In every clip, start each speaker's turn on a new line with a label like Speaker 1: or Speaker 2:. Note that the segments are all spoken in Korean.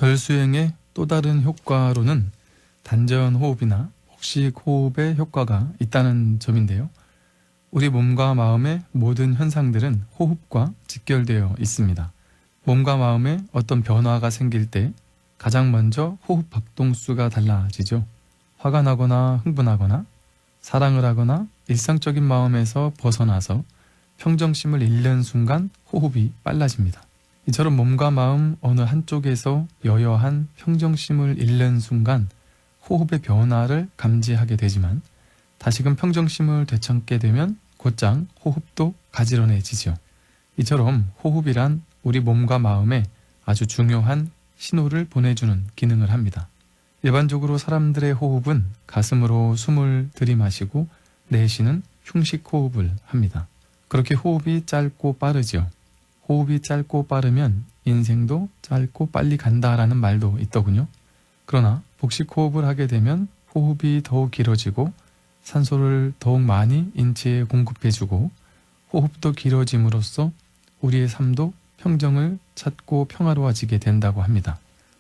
Speaker 1: 절수행의 또 다른 효과로는 단전호흡이나 복식호흡의 효과가 있다는 점인데요. 우리 몸과 마음의 모든 현상들은 호흡과 직결되어 있습니다. 몸과 마음에 어떤 변화가 생길 때 가장 먼저 호흡 박동수가 달라지죠. 화가 나거나 흥분하거나 사랑을 하거나 일상적인 마음에서 벗어나서 평정심을 잃는 순간 호흡이 빨라집니다. 이처럼 몸과 마음 어느 한쪽에서 여여한 평정심을 잃는 순간 호흡의 변화를 감지하게 되지만 다시금 평정심을 되찾게 되면 곧장 호흡도 가지런해지죠. 이처럼 호흡이란 우리 몸과 마음에 아주 중요한 신호를 보내주는 기능을 합니다. 일반적으로 사람들의 호흡은 가슴으로 숨을 들이마시고 내쉬는 흉식 호흡을 합니다. 그렇게 호흡이 짧고 빠르죠. 호흡이 짧고 빠르면 인생도 짧고 빨리 간다라는 말도 있더군요. 그러나 복식호흡을 하게 되면 호흡이 더욱 길어지고 산소를 더욱 많이 인체에 공급해주고 호흡도 길어짐으로써 우리의 삶도 평정을 찾고 평화로워지게 된다고 합니다.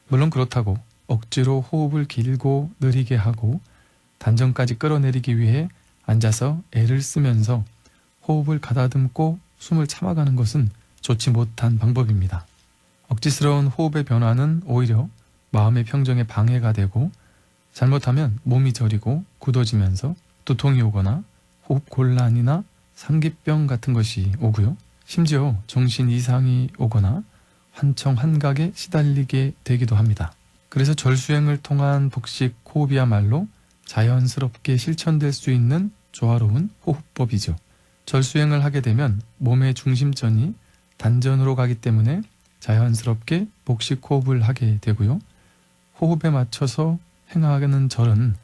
Speaker 1: 물론 그렇다고 억지로 호흡을 길고 느리게 하고 단전까지 끌어내리기 위해 앉아서 애를 쓰면서 호흡을 가다듬고 숨을 참아가는 것은 좋지 못한 방법입니다. 억지스러운 호흡의 변화는 오히려 마음의 평정에 방해가 되고 잘못하면 몸이 저리고 굳어지면서 두통이 오거나 호흡 곤란이나 상기병 같은 것이 오고요. 심지어 정신 이상이 오거나 환청 환각에 시달리게 되기도 합니다. 그래서 절수행을 통한 복식 호흡이야말로 자연스럽게 실천될 수 있는 조화로운 호흡법이죠. 절수행을 하게 되면 몸의 중심전이 단전으로 가기 때문에 자연스럽게 복식 호흡을 하게 되고요. 호흡에 맞춰서 행하는 절은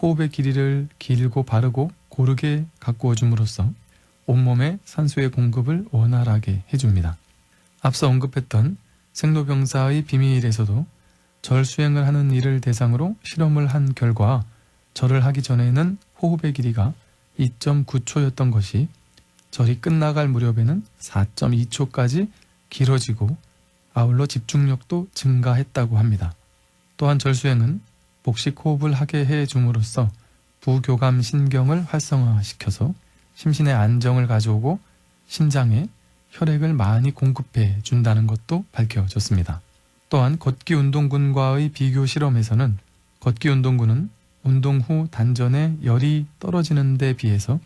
Speaker 1: 호흡의 길이를 길고 바르고 고르게 가꾸어 줌으로써 온몸에 산소의 공급을 원활하게 해줍니다. 앞서 언급했던 생로병사의 비밀에서도 절수행을 하는 이를 대상으로 실험을 한 결과 절을 하기 전에는 호흡의 길이가 2.9초였던 것이 절이 끝나갈 무렵에는 4.2초까지 길어지고 아울러 집중력도 증가했다고 합니다. 또한 절수행은 복식호흡을 하게 해줌으로써 부교감 신경을 활성화시켜서 심신의 안정을 가져오고 심장에 혈액을 많이 공급해 준다는 것도 밝혀졌습니다. 또한 걷기운동군과의 비교 실험에서는 걷기운동군은 운동 후 단전에 열이 떨어지는 데 비해서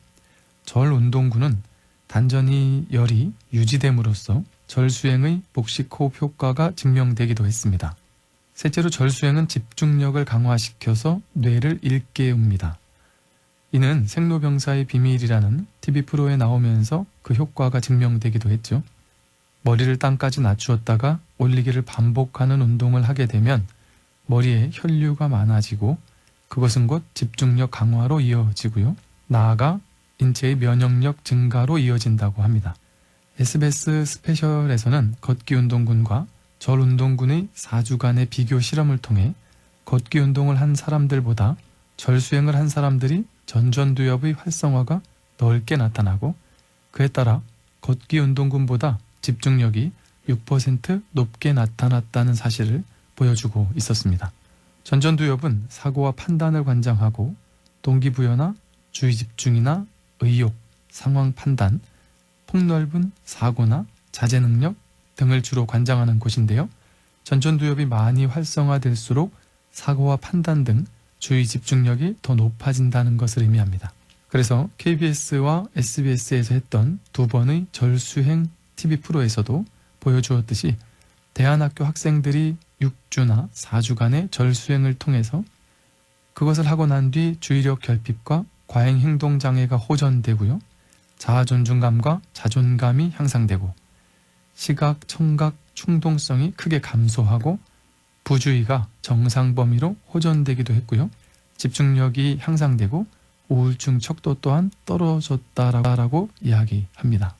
Speaker 1: 절운동군은 단전이 열이 유지됨으로써 절수행의 복식호흡 효과가 증명되기도 했습니다. 셋째로 절수행은 집중력을 강화시켜서 뇌를 일깨웁니다. 이는 생로병사의 비밀이라는 TV 프로에 나오면서 그 효과가 증명되기도 했죠. 머리를 땅까지 낮추었다가 올리기를 반복하는 운동을 하게 되면 머리에 혈류가 많아지고 그것은 곧 집중력 강화로 이어지고요. 나아가 인체의 면역력 증가로 이어진다고 합니다. SBS 스페셜에서는 걷기운동군과 절운동군의 4주간의 비교 실험을 통해 걷기운동을 한 사람들보다 절수행을 한 사람들이 전전두엽의 활성화가 넓게 나타나고 그에 따라 걷기운동군보다 집중력이 6% 높게 나타났다는 사실을 보여주고 있었습니다. 전전두엽은 사고와 판단을 관장하고 동기부여나 주의집중이나 의욕, 상황 판단, 폭넓은 사고나 자제 능력 등을 주로 관장하는 곳인데요. 전전두엽이 많이 활성화될수록 사고와 판단 등 주의 집중력이 더 높아진다는 것을 의미합니다. 그래서 KBS와 SBS에서 했던 두 번의 절수행 TV 프로에서도 보여주었듯이 대안학교 학생들이 6주나 4주간의 절수행을 통해서 그것을 하고 난 뒤 주의력 결핍과 과잉행동장애가 호전되고요. 자아존중감과 자존감이 향상되고 시각, 청각, 충동성이 크게 감소하고 부주의가 정상 범위로 호전되기도 했고요. 집중력이 향상되고 우울증 척도 또한 떨어졌다라고 이야기합니다.